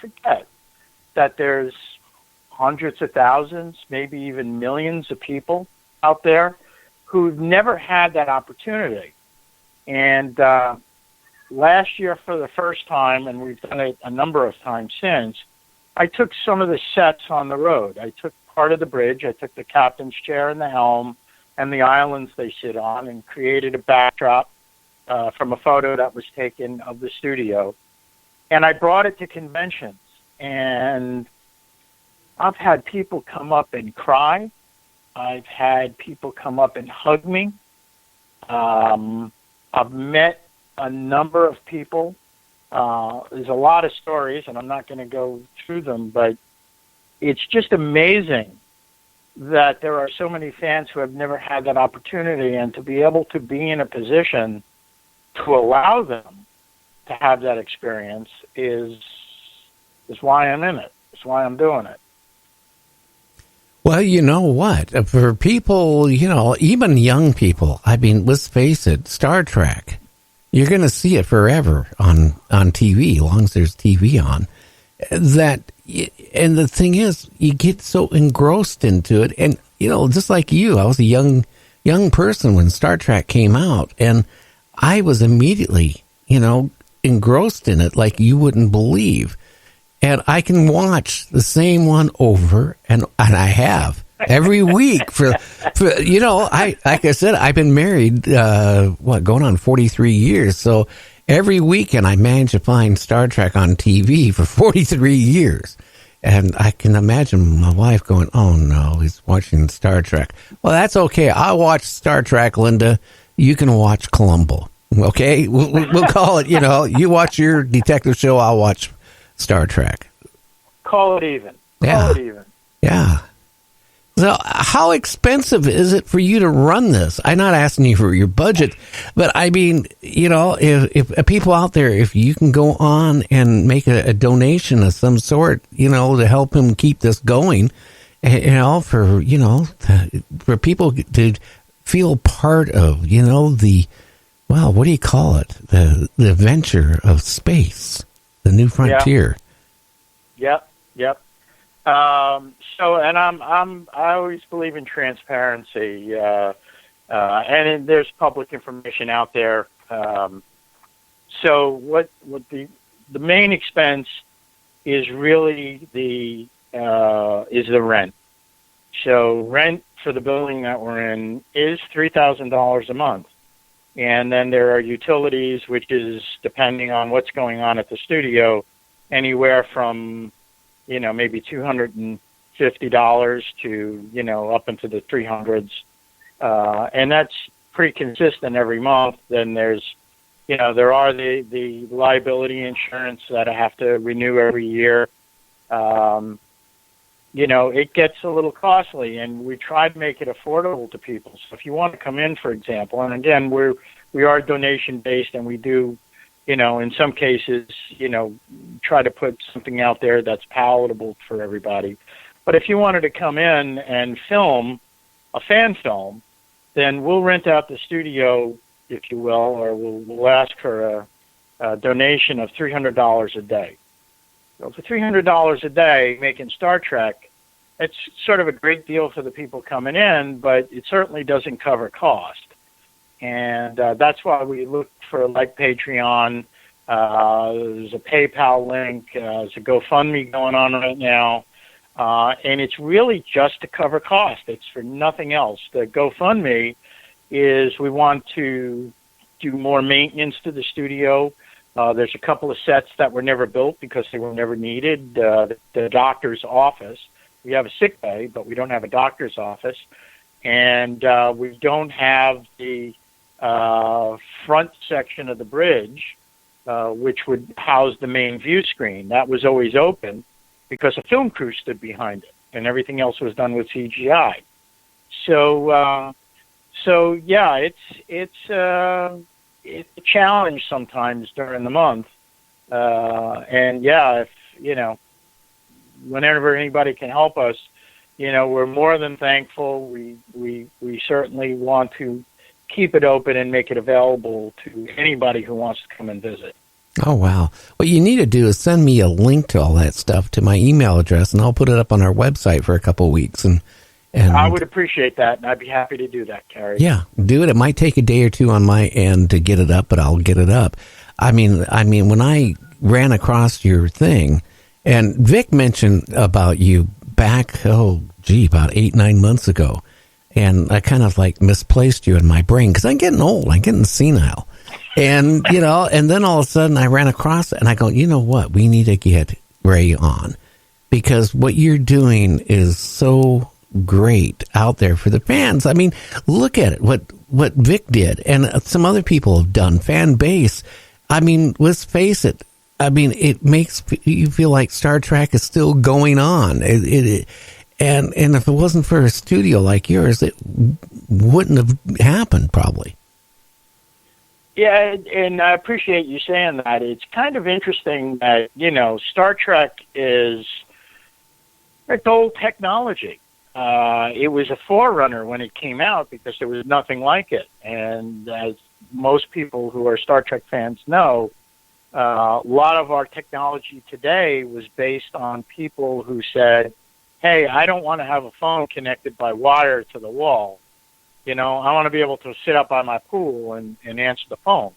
forget that there's hundreds of thousands, maybe even millions of people out there who've never had that opportunity. And last year, for the first time, and we've done it a number of times since, I took some of the sets on the road. I took part of the bridge. I took the captain's chair and the helm and the islands they sit on, and created a backdrop from a photo that was taken of the studio. And I brought it to conventions. And I've had people come up and cry. I've had people come up and hug me. I've met a number of people. There's a lot of stories, and I'm not going to go through them, but it's just amazing that there are so many fans who have never had that opportunity, and to be able to be in a position to allow them to have that experience is why I'm in it. It's why I'm doing it. Well, you know what? For people, even young people, I mean, let's face it, Star Trek, you're going to see it forever on TV, as long as there's TV on. And the thing is, you get so engrossed into it. And, just like you, I was a young person when Star Trek came out. And I was immediately, engrossed in it like you wouldn't believe. And I can watch the same one over, and I have every week for like I said, I've been married, going on 43 years. So every weekend I managed to find Star Trek on TV for 43 years. And I can imagine my wife going, "Oh no, he's watching Star Trek." Well, that's okay. I'll watch Star Trek, Linda. You can watch Columbo. Okay? We'll call it, you watch your detective show, I'll watch Star Trek. Call it even. Yeah. Call it even. Yeah. So how expensive is it for you to run this? I'm not asking you for your budget, but I mean, if people out there, if you can go on and make a donation of some sort, to help him keep this going, for people to feel part of, what do you call it? The venture of space, the new frontier. Yep. And I always believe in transparency, and there's public information out there. So what the main expense is really the rent. So rent for the building that we're in is $3,000 a month. And then there are utilities, which is, depending on what's going on at the studio, anywhere from, maybe $250 to, up into the 300s. And that's pretty consistent every month. Then there's, there are the liability insurance that I have to renew every year. It gets a little costly, and we try to make it affordable to people. So if you want to come in, for example, and again, we are donation-based, and we do, in some cases, try to put something out there that's palatable for everybody. But if you wanted to come in and film a fan film, then we'll rent out the studio, if you will, or we'll ask for a donation of $300 a day. So for $300 a day, making Star Trek, it's sort of a great deal for the people coming in, but it certainly doesn't cover cost. And that's why we look for, like, Patreon. There's a PayPal link. There's a GoFundMe going on right now. And it's really just to cover cost. It's for nothing else. The GoFundMe is we want to do more maintenance to the studio. There's a couple of sets that were never built because they were never needed. The doctor's office. We have a sick bay, but we don't have a doctor's office. And we don't have the front section of the bridge, which would house the main view screen. That was always open because a film crew stood behind it, and everything else was done with CGI. So yeah, it's a challenge sometimes during the month. And yeah, if whenever anybody can help us, we're more than thankful. We certainly want to keep it open and make it available to anybody who wants to come and visit. Oh, wow. What you need to do is send me a link to all that stuff to my email address, and I'll put it up on our website for a couple of weeks. And I would appreciate that, and I'd be happy to do that, Carrie. Yeah, do it. It might take a day or two on my end to get it up, but I'll get it up. I mean, when I ran across your thing, and Vic mentioned about you back, about 8-9 months ago, and I kind of like misplaced you in my brain because I'm getting old. I'm getting senile. And, and then all of a sudden I ran across it and I go, you know what? We need to get Ray on because what you're doing is so great out there for the fans. I mean, look at it. What Vic did and some other people have done, fan base. I mean, let's face it. I mean, it makes you feel like Star Trek is still going on. And if it wasn't for a studio like yours, it wouldn't have happened probably. Yeah, and I appreciate you saying that. It's kind of interesting that, Star Trek it's old technology. It was a forerunner when it came out because there was nothing like it. And as most people who are Star Trek fans know, a lot of our technology today was based on people who said, hey, I don't want to have a phone connected by wire to the wall. I want to be able to sit up on my pool and answer the phone.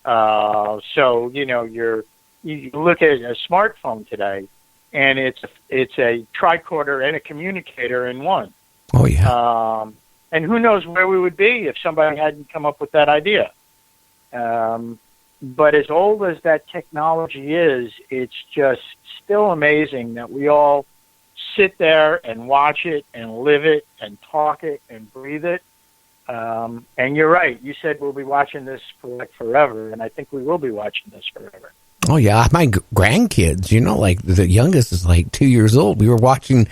So, you look at a smartphone today, and it's a tricorder and a communicator in one. Oh, yeah. And who knows where we would be if somebody hadn't come up with that idea. But as old as that technology is, it's just still amazing that we all sit there and watch it and live it and talk it and breathe it. And you're right. You said we'll be watching this for forever, and I think we will be watching this forever. Oh, yeah. My grandkids, like the youngest is like 2 years old. We were watching,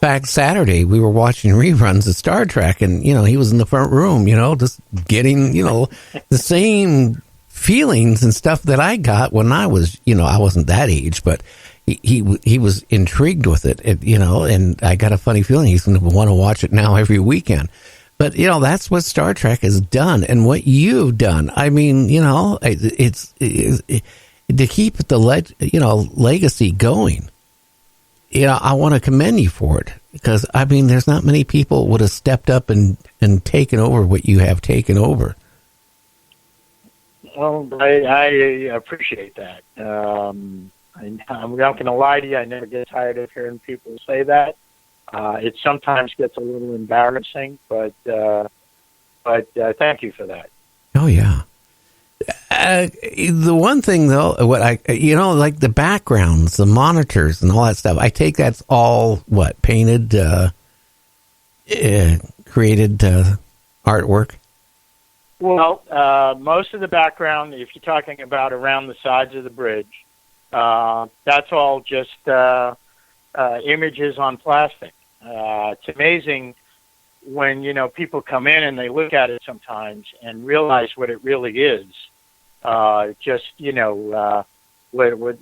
back Saturday, we were watching reruns of Star Trek, and, he was in the front room, just getting, the same feelings and stuff that I got when I was, I wasn't that age, but he was intrigued with it, and I got a funny feeling he's going to want to watch it now every weekend. But, that's what Star Trek has done and what you've done. I mean, it's to keep the legacy going. I want to commend you for it because, there's not many people would have stepped up and taken over what you have taken over. Well, I appreciate that. I'm not going to lie to you. I never get tired of hearing people say that. It sometimes gets a little embarrassing, but thank you for that. Oh, yeah. The one thing, though, what like the backgrounds, the monitors and all that stuff, I take that's all, painted, created artwork? Well, most of the background, if you're talking about around the sides of the bridge, that's all just images on plastic. It's amazing when, people come in and they look at it sometimes and realize what it really is. What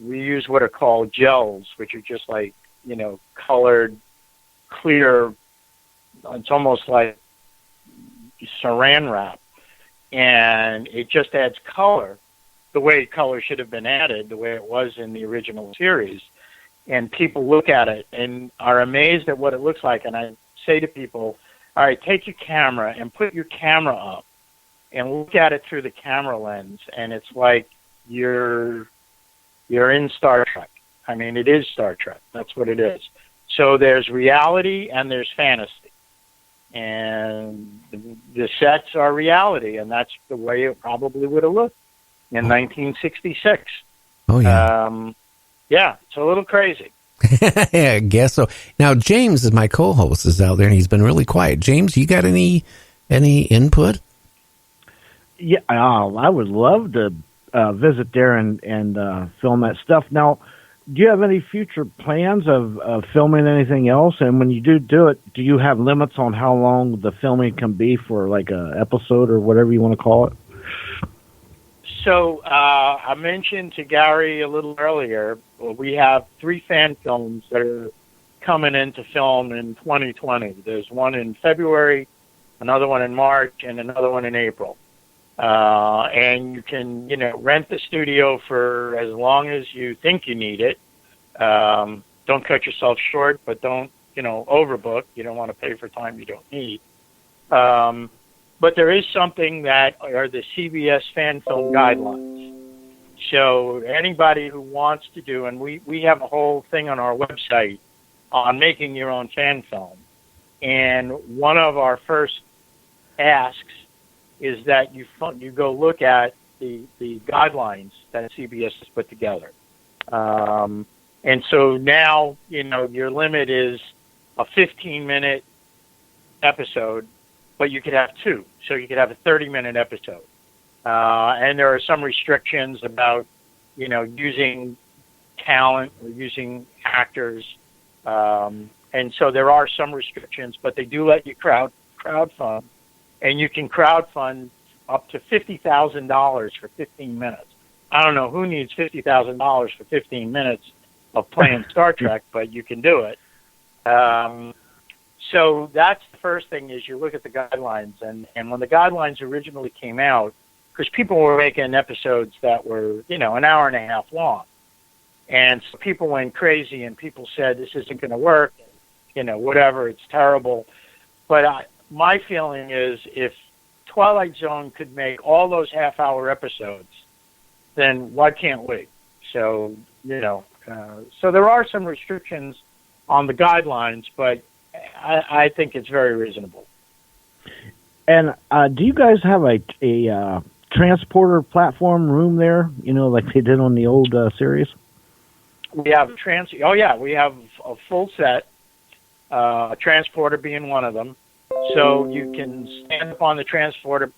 we use what are called gels, which are just like, colored, clear, it's almost like saran wrap. And it just adds color, the way color should have been added, the way it was in the original series. And people look at it and are amazed at what it looks like. And I say to people, all right, take your camera and put your camera up and look at it through the camera lens. And it's like you're in Star Trek. It is Star Trek. That's what it is. So there's reality and there's fantasy. And the sets are reality. And that's the way it probably would have looked in 1966. Oh, yeah. Yeah, it's a little crazy. Yeah, I guess so. Now, James is my co-host, is out there, and he's been really quiet. James, you got any input? Yeah, I would love to visit there and film that stuff. Now, do you have any future plans of filming anything else? And when you do it, do you have limits on how long the filming can be for like a episode or whatever you want to call it? So I mentioned to Gary a little earlier, we have 3 fan films that are coming into film in 2020. There's one in February, another one in March, and another one in April. And you can, rent the studio for as long as you think you need it. Don't cut yourself short, but don't, overbook. You don't want to pay for time you don't need. But there is something that are the CBS fan film guidelines. So anybody who wants to do, and we have a whole thing on our website on making your own fan film. And one of our first asks is that you go look at the guidelines that CBS has put together. And so now, your limit is a 15-minute episode, but you could have two. So you could have a 30-minute episode. And there are some restrictions about, using talent or using actors. And so there are some restrictions, but they do let you crowdfund. And you can crowdfund up to $50,000 for 15 minutes. I don't know who needs $50,000 for 15 minutes of playing Star Trek, but you can do it. So that's the first thing is you look at the guidelines. And when the guidelines originally came out, because people were making episodes that were, an hour and a half long. And so people went crazy and people said, this isn't going to work, whatever, it's terrible. But my feeling is if Twilight Zone could make all those half-hour episodes, then why can't we? So, so there are some restrictions on the guidelines, but I think it's very reasonable. And do you guys have a transporter platform room there, like they did on the old series? We have we have a full set, transporter being one of them. So you can stand up on the transporter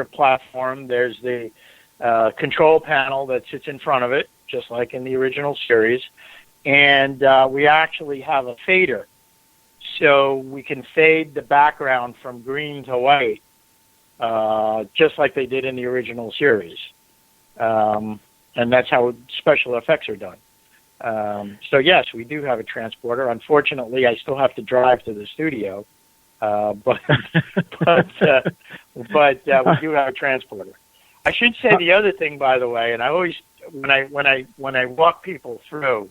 platform. There's the control panel that sits in front of it, just like in the original series. And we actually have a fader. So we can fade the background from green to white, just like they did in the original series. And that's how special effects are done. So yes, we do have a transporter. Unfortunately, I still have to drive to the studio, but we do have a transporter. I should say the other thing, by the way, and I always when I walk people through,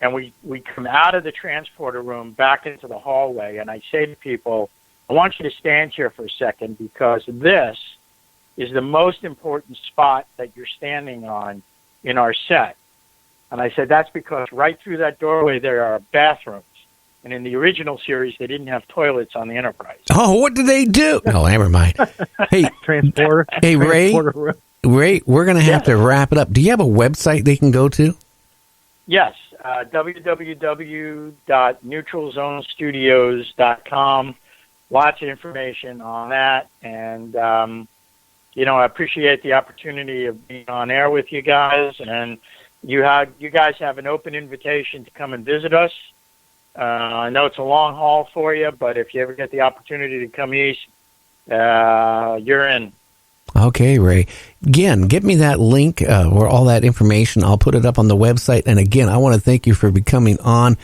and we come out of the transporter room back into the hallway, and I say to people, I want you to stand here for a second because this is the most important spot that you're standing on in our set. And I said, that's because right through that doorway there are bathrooms. And in the original series, they didn't have toilets on the Enterprise. Oh, what did they do? No, never mind. Hey, transporter. Hey, Ray, we're going to have to wrap it up. Do you have a website they can go to? Yes, www.neutralzonestudios.com. Lots of information on that. And, I appreciate the opportunity of being on air with you guys. And you guys have an open invitation to come and visit us. I know it's a long haul for you, but if you ever get the opportunity to come east, you're in. Okay, Ray. Again, get me that link or all that information. I'll put it up on the website. And again, I want to thank you for becoming on.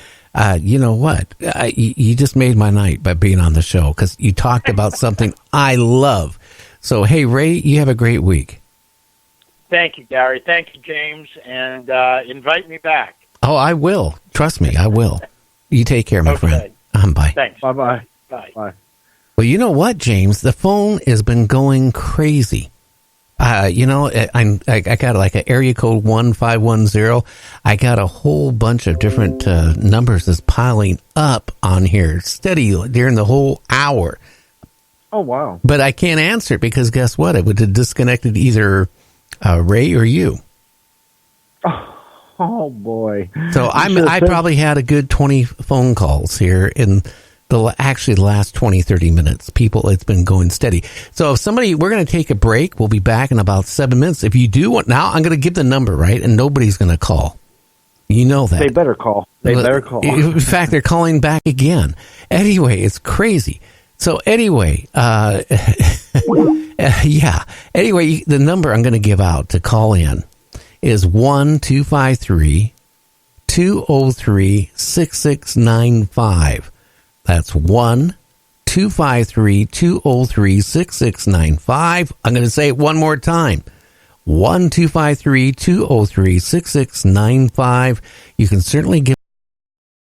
You know what? You just made my night by being on the show because you talked about something I love. So, hey, Ray, you have a great week. Thank you, Gary. Thank you, James. And invite me back. Oh, I will. Trust me, I will. You take care, my friend. Bye. Thanks. Bye-bye. Bye. Bye. Well, you know what, James? The phone has been going crazy. I got like an area code 1510. I got a whole bunch of different numbers that's piling up on here steady during the whole hour. Oh, wow. But I can't answer it because guess what? It would have disconnected either Ray or you. Oh boy. So I probably had a good 20 phone calls here in the last 20, 30 minutes. It's been going steady. So we're going to take a break. We'll be back in about 7 minutes. If you do want, now I'm going to give the number, right? And nobody's going to call. You know that. They better call. In fact, they're calling back again. Anyway, it's crazy. So anyway, yeah. Anyway, the number I'm going to give out to call in is 1-253-203-6695. That's 1-253-203-6695. 1-253-203-6695. I'm going to say it one more time. 1-253-203-6695. You can certainly give